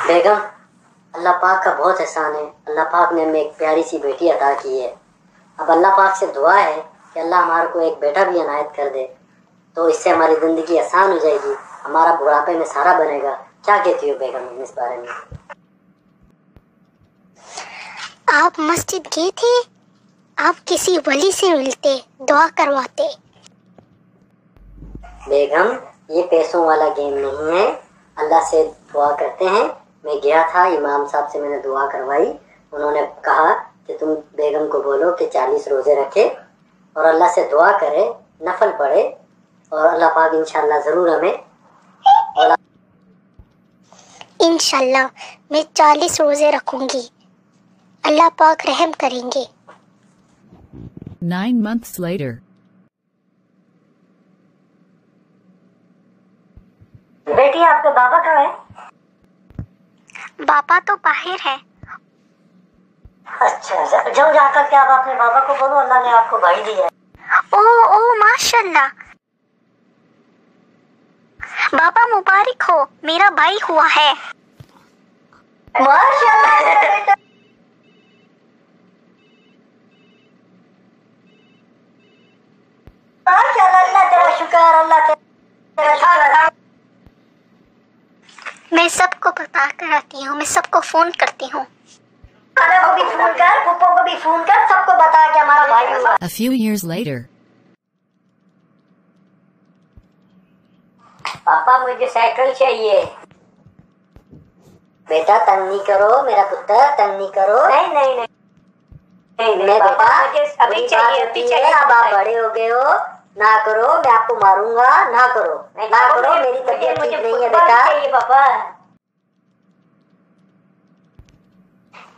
बेगम, अल्लाह पाक का बहुत एहसान है। अल्लाह पाक ने हमें एक प्यारी सी बेटी अता की है। अब अल्लाह पाक से दुआ है कि अल्लाह हमारे को एक बेटा भी इनायत कर दे, तो इससे हमारी ज़िंदगी आसान हो जाएगी, हमारा बुढ़ापे में सहारा बनेगा। क्या कहती हो बेगम इस बारे में? आप मस्जिद गए थे? आप किसी वली से मिलते, दुआ करवाते। बेगम, ये पैसों वाला गेम नहीं है। अल्लाह से दुआ करते हैं। मैं गया था, इमाम साहब से मैंने दुआ करवाई। उन्होंने कहा कि तुम बेगम को बोलो कि 40 रोज़े रखे और अल्लाह से दुआ करे, नफल पढ़े, और अल्लाह पाक इंशाल्लाह ज़रूर हमें। इंशाल्लाह मैं 40 रोज़े रखूंगी, अल्लाह पाक रहम करेंगे। 9 months later. बेटी, आपके बाबा कहाँ है? बाबा तो बाहर है। अच्छा, जाओ जाकर के आप अपने बाबा को बोलो अल्लाह ने आपको भाई दिया है। ओ माशाल्लाह, बाबा मुबारक हो, मेरा भाई हुआ है। माशाल्लाह। अल्लाह तेरा शुक्र, अल्लाह तेरा शुक्र। मैं सबको बता कर आती हूँ, मैं सबको फोन करती हूँ। खाना को भी फोन कर, पुप्पो को भी फोन कर, सबको बता कि हमारा भाई हुआ। A few years later. पापा, मुझे साइकिल चाहिए। बेटा तंग नहीं करो, मेरा पुत्र तंग नहीं करो। नहीं नहीं नहीं नहीं, नहीं बेटा, मुझे अभी चाहिए, अभी चाहिए। अब आप बड़े हो गए हो, ना करो, मैं आपको मारूंगा। ना करो, ना करो, मेरी तबीयत ठीक नहीं है बेटा। चाहिए पापा।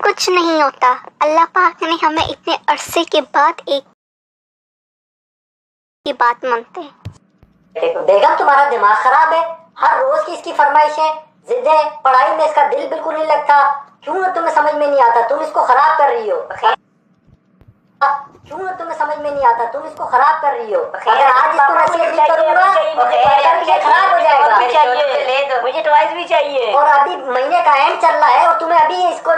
कुछ नहीं होता, अल्लाह पाक ने हमें इतने अरसे के बाद एक की बात मानते हैं। बेगम, तुम्हारा दिमाग खराब है। हर रोज की इसकी फरमाइश है, जिद है, पढ़ाई में इसका दिल बिल्कुल नहीं लगता। क्यों तुम्हें समझ में नहीं आता? तुम इसको खराब कर रही हो। क्यों तुम्हें समझ में नहीं आता? तुम इसको खराब कर रही हो। अगर आज इसको नसीहत नहीं करूंगा तो ये खराब हो जाएगा। मुझे टॉयज भी चाहिए। और अभी महीने का एंड चल रहा है और तुम्हें अभी इसको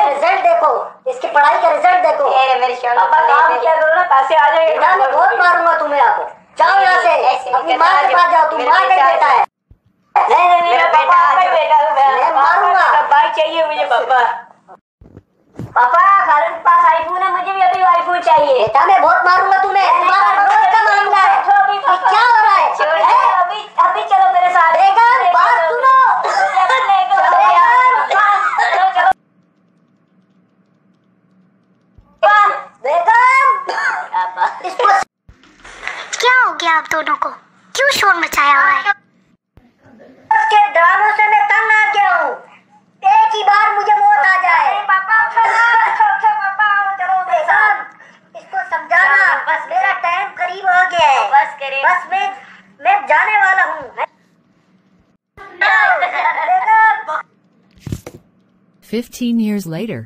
रिजल्ट देखो, इसकी पढ़ाई का रिजल्ट देखो। काम क्या करो ना, पैसे आ जाएंगे। मैं बहुत मारूंगा तुम्हें। आप जाओ यहाँ से, अपनी माँ के पास जाओ। तुम माँ का बेटा है। नहीं, मेरा बेटा, मैं मारूंगा। बाइक चाहिए मुझे पापा। पापा, खालिद के पास आईफोन है, मुझे भी अभी आईफोन चाहिए। बेटा, मैं बहुत मारूंगा तुम्हें। तुम्हारा रोज का मामला है। क्या हो रहा है? अभी चलो मेरे साथ। बेगम, बात सुनो। क्या हो गया आप दोनों को? क्यों शोर मचाया हुआ है? उसके ड्रामों से मैं तंग आ गया हूँ। एक ही बार मुझे मौत आ जाए। पापा, चलो बेगम, इसको समझाना। बस मेरा टाइम करीब हो गया है। बस करे, बस मैं जाने वाला हूँ। 15 years later.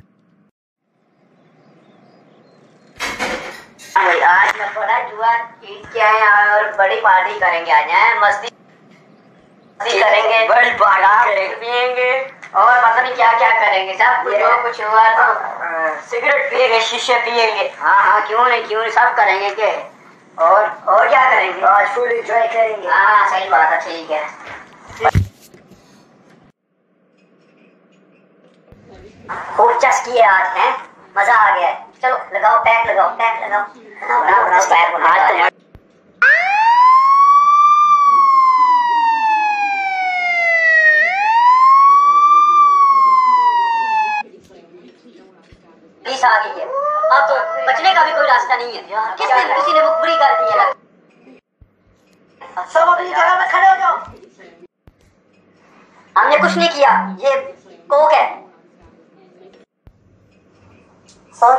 आज मैं बड़ा जुआ जीत के आए और बड़ी पार्टी करेंगे। आज हैं मस्ती करेंगे, बड़ी पार्टी पियेंगे और पता नहीं क्या क्या करेंगे। सब कुछ हुआ तो सिगरेट पिएंगे, शीशे पिएंगे। हाँ, क्यों नहीं, सब करेंगे के। और क्या करेंगे? आज फुल एंजॉय करेंगे। हाँ, सही बात है, ठीक है। खूब चस्की है आज, है मजा आ गया है। चलो लगाओ पैक, लगाओ पैक, लगाओ पैक। आज तो आ गई है। अब तो बचने का भी कोई रास्ता नहीं है। किसी ने मुखबरी कर दी है। सब अपनी जगह में खड़े हो जाओ। हमने कुछ नहीं किया, ये कोक है। सर,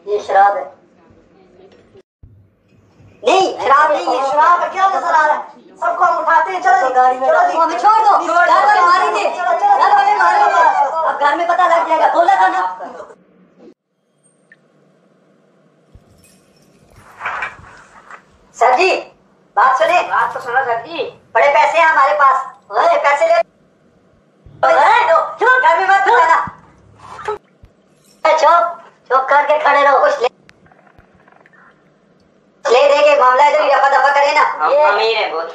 ये शराब है। नहीं, शराब नहीं है। शराब है, क्या नजर आ रहा है? सबको हम उठाते हैं। चलो गाड़ी में, हमें छोड़ दो। घर वाले मारेंगे, घर वाले मारेंगे। अब घर में पता लग जाएगा। बोला था ना। सर जी, बात सुने। बात तो सुनो सर जी। बड़े पैसे हैं हमारे पास ओए पैसे ले चुप घर में मत रहना। चुप चुप करके खड़े रहो। कुछ ले दे के मामला है जो ये दफा करे ना। ये अमीर है बहुत।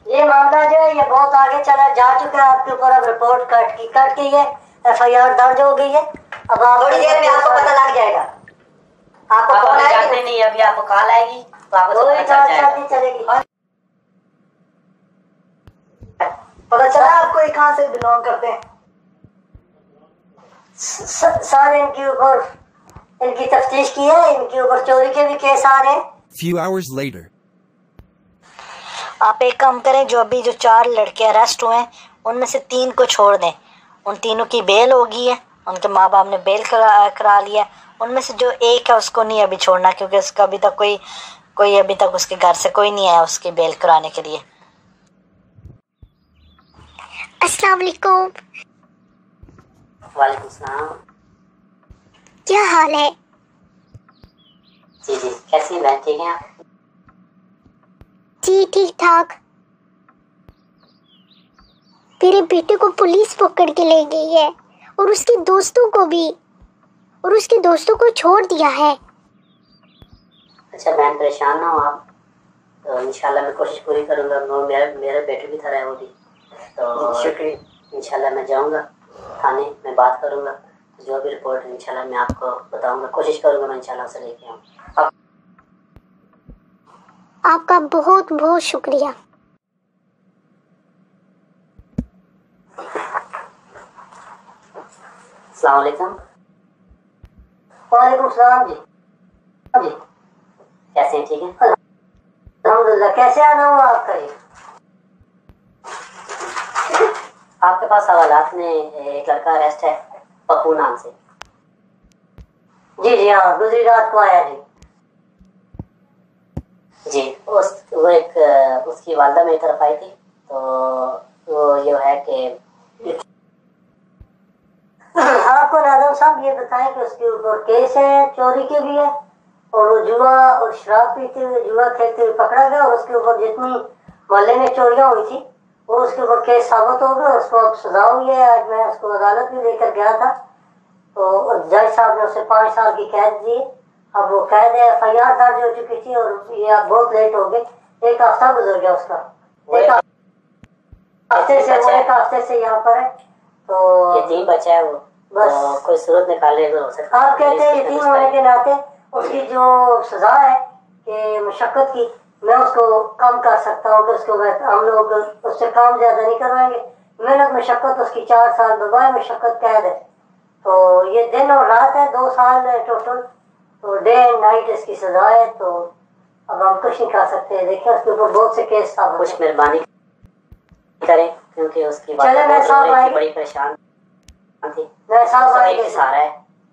ये मामला जो है ये बहुत आगे चला जा चुका है। आपके ऊपर अब रिपोर्ट कट के ये FIR दर्ज हो गई है। अब आप थोड़ी देर में आपको पता लग जाएगा। आपको कॉल आएगी नहीं, अभी आपको कॉल आएगी तो आपको चलेगी। पता चला आपको ये कहाँ से बिलोंग करते हैं? सर इनके ऊपर इनकी तफ्तीश की है, इनके ऊपर चोरी के भी केस आ रहे हैं। Few hours later. आप एक काम करें, जो अभी जो 4 लड़के अरेस्ट हुए हैं उनमें से 3 को छोड़ दें। उन तीनों की बेल हो गई है, उनके माँ बाप ने बेल करा लिया। उनमें से जो एक है उसको नहीं अभी छोड़ना, क्योंकि उसका अभी तक कोई अभी तक उसके घर से कोई नहीं आया उसकी बेल कराने के लिए। अस्सलाम वालेकुम। वालेकुम सलाम। क्या हाल है? जी जी, कैसी हैं बहन, ठीक हैं आप? जी ठीक ठाक। तेरे बेटे को पुलिस पकड़ के ले गई है और उसके दोस्तों को छोड़ दिया है। अच्छा बहन, परेशान ना हो आप, तो इंशाल्लाह मैं कोशिश पूरी करूँगा। मेरे बेटे की तरह है वो भी, तो शुक्रिया। इंशाल्लाह मैं जाऊँगा थाने में, बात करूँगा, जो भी रिपोर्ट है इंशाल्लाह मैं आपको बताऊँगा। कोशिश करूँगा मैं इंशाल्लाह उसे लेके आऊँ। आपका बहुत बहुत शुक्रिया। अस्सलाम वालेकुम। वालेकुम सलाम जी। जी कैसे हैं, ठीक हैं? अल्हम्दुलिल्लाह। कैसे आना हुआ आपका? ये आपके पास हवालात में एक लड़का अरेस्ट है पप्पू नाम से। जी जी हाँ, दूसरी रात को आया जी। जी उसकी वालदा मेरी तरफ आई थी, तो वो ये है कि आपको नाज़म साहब ये बताएं कि उसके ऊपर केस है, चोरी के भी है, और वो जुआ और शराब पीते हुए, जुआ खेलते हुए पकड़ा गया, और उसके ऊपर जितनी मोहल्ले में चोरियां हुई थी वो उसके ऊपर केस साबित हो गया। उसको अब सजा हुई है। आज मैं उसको अदालत में लेकर गया था, तो जज साहब ने उसे 5 साल की कैद दी। अब वो कैद है, FIR दर्ज हो चुकी थी, और ये अब बहुत लेट हो गए। 1 हफ्ता गुजर गया उसका। एक हफ्ते से यहाँ पर है। तो यतीम बच्चा है वो, बस कोई सूरत निकाले हो सकता। आप कहते हैं यतीम होने के नाते उसकी जो सजा है कि मुशक्कत की, मैं उसको कम कर सकता हूँ कि उसको हम लोग उससे काम ज्यादा नहीं करवाएंगे। मेहनत मुशक्कत उसकी 4 साल बबाए मुशक्कत कैद है। तो ये दिन और रात है, 2 साल टोटल, तो डे एंड नाइट इसकी सजा है। तो अब हम कुछ नहीं कर सकते। देखिए उसके ऊपर बहुत से केस था। कुछ मेहरबानी करें, क्योंकि उसकी बड़ी परेशान थी। मैं साहब आएंगे, सारा है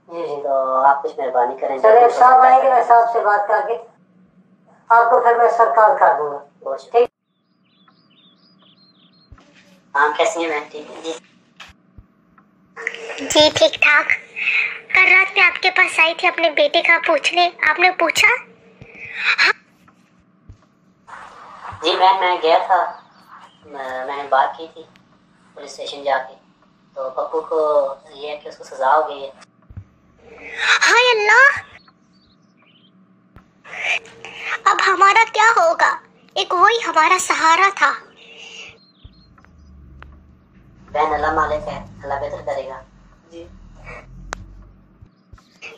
जी जी, तो आप कुछ मेहरबानी करें। चले साहब आएंगे, मैं साहब से बात करके आपको फिर मैं सरकार कर दूंगा। ठीक। हाँ कैसी हैं मैम? ठीक है जी। जी ठीक ठाक। कल रात में आपके पास आई थी अपने बेटे का पूछने, आपने पूछा? जी मैम, मैं गया था, मैंने बात की थी पुलिस स्टेशन जाके, तो पप्पू को ये है कि उसको सजा हो गई है। हाय अल्लाह, अब हमारा क्या होगा? एक वही हमारा सहारा था। बहन अल्लाह मालिक है, अल्लाह बेहतर करेगा जी।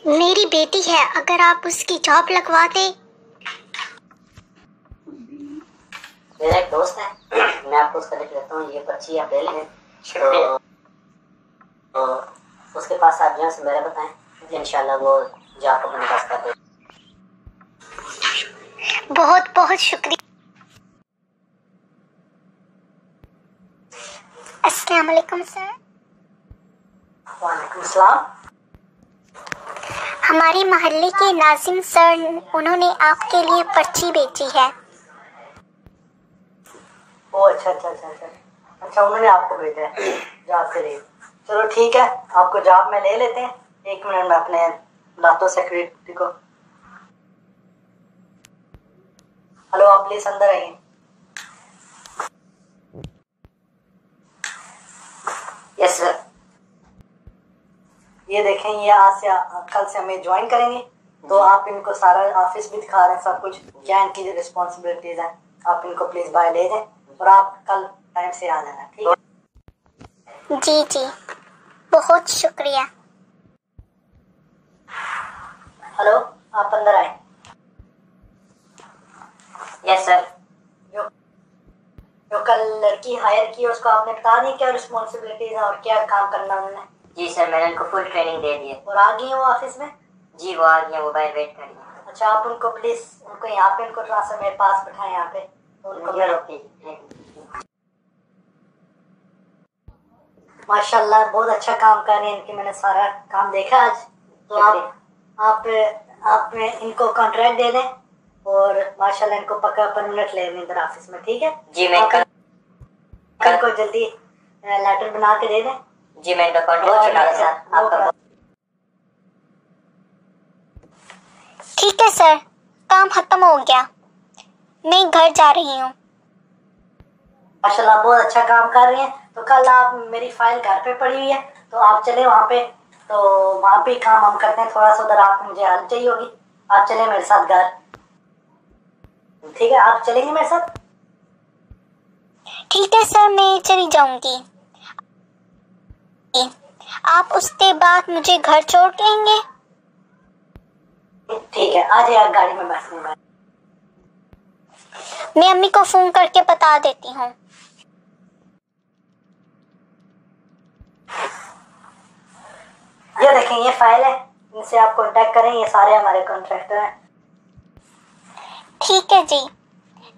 मेरी बेटी है, अगर आप उसकी जॉब लगवा दे। मेरा एक दोस्त है, मैं आपको उसका लिख लेता हूँ, ये पर्ची आप ले लें। तो उसके पास आप जहाँ से मेरा बताएं, इंशाल्लाह वो जॉब को बंदोबस्त कर दे। बहुत बहुत शुक्रिया। अस्सलाम वालेकुम सर। वालेकुम सलाम। हमारे मोहल्ले के नाजिम सर, उन्होंने आपके लिए पर्ची बेची है। ओ अच्छा, उन्होंने आपको भेजा है जॉब के लिए। चलो ठीक है, आपको जॉब में ले लेते हैं। 1 मिनट में अपने लातो सेक्रेटरी को। हेलो, आप प्लीज अंदर आइए। ये देखें, ये आज से कल से हमें ज्वाइन करेंगे, तो आप इनको सारा ऑफिस भी दिखा रहे हैं, सब कुछ क्या इनकी जो रिस्पॉन्सिबिलिटीज हैं, आप इनको प्लीज बाय ले दें और आप कल टाइम से आ जाना, ठीक है? जी जी, बहुत शुक्रिया। हेलो, आप अंदर आए। Yes sir. जो कल लड़की हायर की उसको आपने बता दी क्या रिस्पॉन्सिबिलिटीज और क्या काम करना उन्होंने? जी सर, मैंने उनको फुल ट्रेनिंग दे दी है। और आ गई है वो ऑफिस में? जी वो आ गई है, वो बाहर वेट कर रही है। अच्छा, आप उनको प्लीज उनको यहाँ पे उनको ट्रांसफर मेरे पास बिठाएं यहाँ पे, तो उनको मैं माशाल्लाह बहुत अच्छा काम कर रहे हैं इनके, मैंने सारा काम देखा आज। तो आप इनको कॉन्ट्रैक्ट दे दें और माशाल्लाह इनको पक्का परमानेंट ले लें इधर ऑफिस में, ठीक है? जी मैं कल को जल्दी लेटर बना के दे दें। जी मैं इनका कॉन्ट्रैक्ट सर आपका। ठीक है सर, काम खत्म हो गया, मैं घर जा रही हूँ। माशाल्लाह बहुत अच्छा काम कर रही हैं। तो कल आप, मेरी फाइल घर पे पड़ी हुई है, तो आप चले वहाँ पे, तो वहाँ पे काम हम करते हैं थोड़ा सा उधर, आप मुझे हेल्प चाहिए होगी, आप चले मेरे साथ घर, ठीक है? आप चलेंगे मेरे साथ? ठीक है सर, मैं चली जाऊंगी। आप उसके बाद मुझे घर छोड़ लेंगे? ठीक है, आ जाइए, आप गाड़ी में बैठने में। मैं अम्मी को फोन करके बता देती हूँ। ये देखें, ये फाइल है, इनसे आप कांटेक्ट करें, ये सारे हमारे कॉन्ट्रैक्टर हैं। ठीक है जी,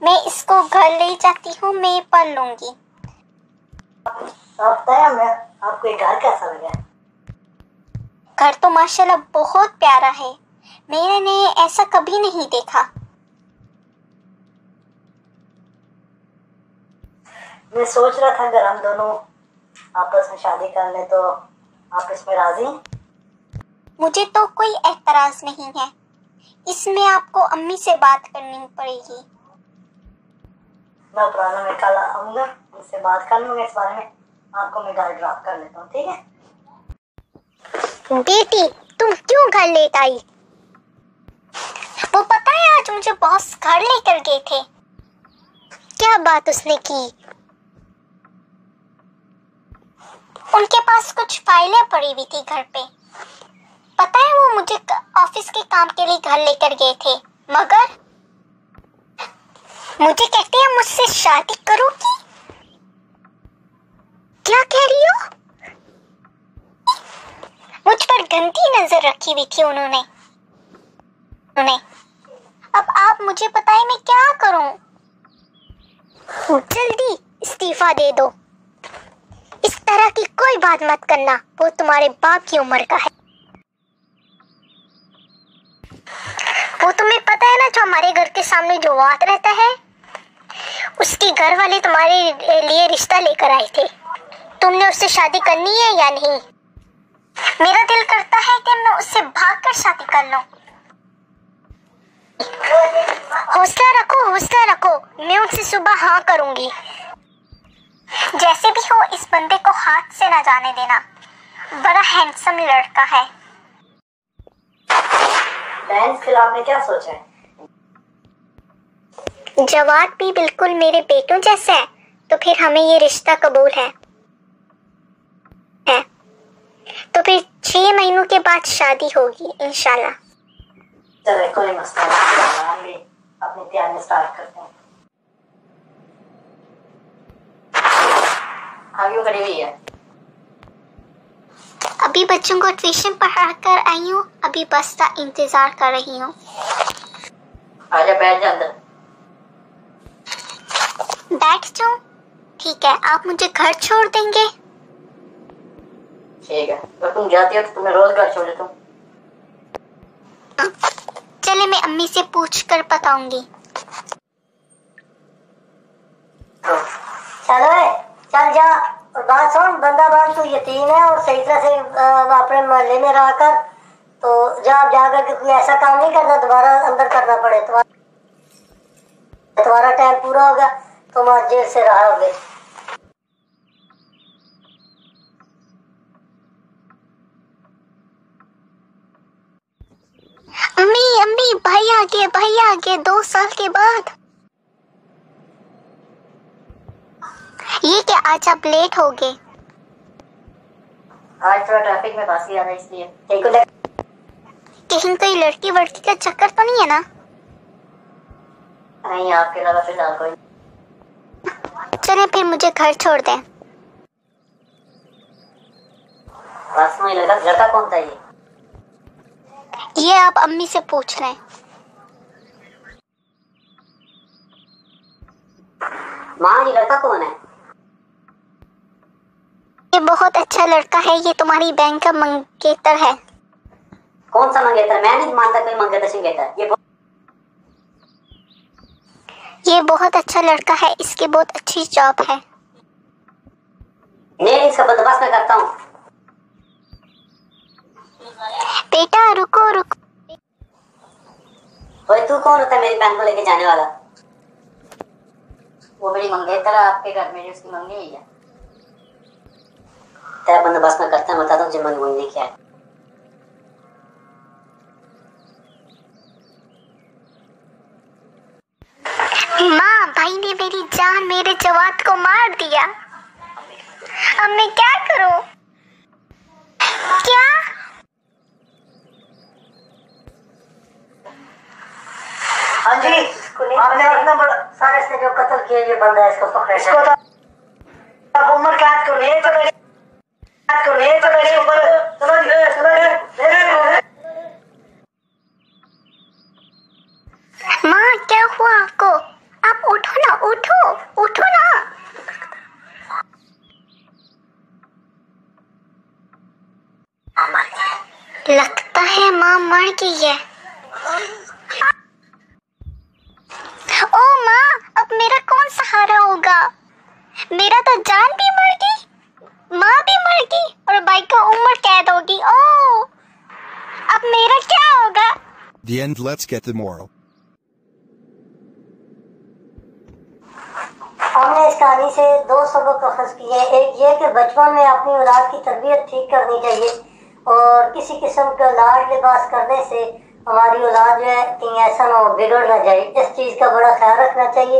मैं इसको घर ले जाती हूँ, मैं पढ़ लूंगी। आप बताएं हमें, आपको ये घर कैसा लगा? घर तो माशाल्लाह बहुत प्यारा है, मैंने ऐसा कभी नहीं देखा। मैं सोच रहा था अगर हम दोनों आपस में शादी कर लें, तो आप इसमें राजी हैं? मुझे तो कोई एतराज नहीं है, इसमें आपको अम्मी से बात करनी पड़ेगी। मैं पुराना में कल आऊँगा, उनसे बात कर लूँगा इस बारे में, आपको मैं घर ड्रॉप कर लेता हूँ, ठीक है? बेटी, तुम क्यों घर लेट आई? वो पता है आज मुझे बॉस घर लेकर गए थे। क्या बात उसने की? उनके पास कुछ फाइलें पड़ी हुई थी घर पे। पता है वो मुझे ऑफिस के काम के लिए घर लेकर गए थे, मगर मुझे कहते हैं मुझसे शादी करोगी? क्या कह रही हो? मुझ पर गंदी नजर रखी हुई थी उन्होंने। अब आप मुझे बताएं मैं क्या करूं? जल्दी इस्तीफा दे दो। इस तरह की कोई बात मत करना, वो तुम्हारे बाप की उम्र का है। वो तुम्हें पता है ना, जो हमारे घर के सामने जो वात रहता है, उसके घर वाले तुम्हारे लिए रिश्ता लेकर आए थे। तुमने उससे शादी करनी है या नहीं? मेरा दिल करता है कि मैं उससे भागकर शादी कर लूं। हौसला रखो, हौसला रखो, मैं उनसे सुबह हाँ करूंगी। जैसे भी हो, इस बंदे को हाथ से ना जाने देना, बड़ा हैंडसम लड़का है। बहन, फिर आपने क्या सोचा है? जवाब भी बिल्कुल मेरे बेटों जैसा है, तो फिर हमें ये रिश्ता कबूल है। तो फिर 6 महीनों के बाद शादी होगी इंशाल्लाह। चलो कोई मसला नहीं, हम भी अपनी तैयारी स्टार्ट करते हैं। आगे खड़ी हुई है। अभी बच्चों को ट्यूशन पढ़ा कर आई हूँ, अभी बस का इंतजार कर रही हूँ। आजा, बैठ जा अंदर। बैठ जाऊँ? ठीक है, आप मुझे घर छोड़ देंगे? ठीक है, तो तुम जाती हो तो तुम्हें रोज घर छोड़ देता हूँ। चले, मैं अम्मी से पूछ कर बताऊंगी। चलो चल जा, और बात सुन, बंदा बात तू यतीम है और सही तरह से अपने मोहल्ले में रह कर, तो जब जाकर के कोई ऐसा काम नहीं करना दोबारा अंदर करना पड़े। तुम्हारा टाइम पूरा होगा, तुम आज जेल से रहोगे। भाई आ गए 2 साल के बाद। ये क्या आज आप लेट हो गए? आज थोड़ा ट्रैफिक में फंस गया था इसलिए। कहीं कोई लड़की वड़की का चक्कर तो नहीं है ना? नहीं, आपके अलावा फिलहाल कोई। चले फिर मुझे घर छोड़ दें। बस में लड़का कौन था ये आप अम्मी से पूछ रहे हैं। माँ, ये लड़का कौन है? ये बहुत अच्छा लड़का है, ये तुम्हारी बैंक का मंगेतर है। कौन सा मंगेतर? मैं नहीं मानता कोई मंगेतर सिंगेतर। ये बहुत अच्छा लड़का है, इसकी बहुत अच्छी जॉब है। नहीं, इसका बंदोबस्त मैं करता हूँ। बेटा रुको रुको। ओए, तू कौन होता है मेरी बहन को लेके जाने वाला? वो मेरी मंगेतर है आपके घर में, उसकी मंगनी है क्या? तेरा बंदोबस्त मैं करता हूँ, बताता हूँ मुझे मंगनी क्या है। माँ, भाई ने मेरी जान, मेरे जवाद को मार दिया। अब मैं क्या करूं? क्या? हाँ जी, आपने अपना बड़ा सारे से जो कत्ल किया ये बंदा है, इसको पकड़े। इसको तो आप उम्र कैद करो। ये चलो, कैद करो। ये चलो, इसको चलो जी, चलो। माँ, क्या हुआ आपको? आप उठो ना, उठो ना। लगता है माँ मर गई है। ओ माँ, अब मेरा कौन सहारा होगा? मेरा तो जान भी मर गई, माँ भी मर गई और भाई का उम्र कैद होगी। ओ, अब मेरा क्या होगा? The end. Let's get the moral. हमने इस कहानी से 2 सबक अखज़ किए। एक ये कि बचपन में अपनी औलाद की तरबियत ठीक करनी चाहिए और किसी किस्म का लाड लिबास करने से हमारी औलाद जो है कहीं ऐसा ना हो बिगड़ ना जाए। इस चीज़ का बड़ा ख्याल रखना चाहिए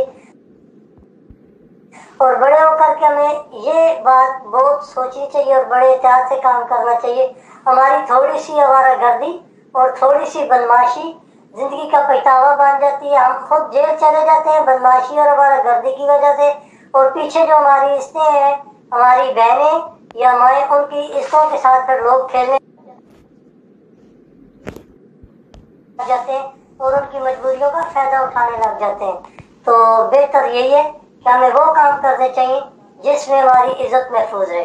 और बड़े होकर के हमें ये बात बहुत सोचनी चाहिए और बड़े एहतियात से काम करना चाहिए। हमारी थोड़ी सी आवारागर्दी और थोड़ी सी बदमाशी जिंदगी का पछतावा बन जाती है। हम खुद जेल चले जाते हैं बदमाशी और आवारागर्दी की वजह से, और पीछे जो हमारी रिश्ते हैं, हमारी बहनें या माएँ, उनकी रिश्तों के साथ फिर लोग खेलने लग जाते हैं और उनकी मजबूरियों का फायदा उठाने लग जाते हैं। तो बेहतर यही है कि हमें वो काम करने चाहिए जिसमें हमारी इज्जत महफूज रहे।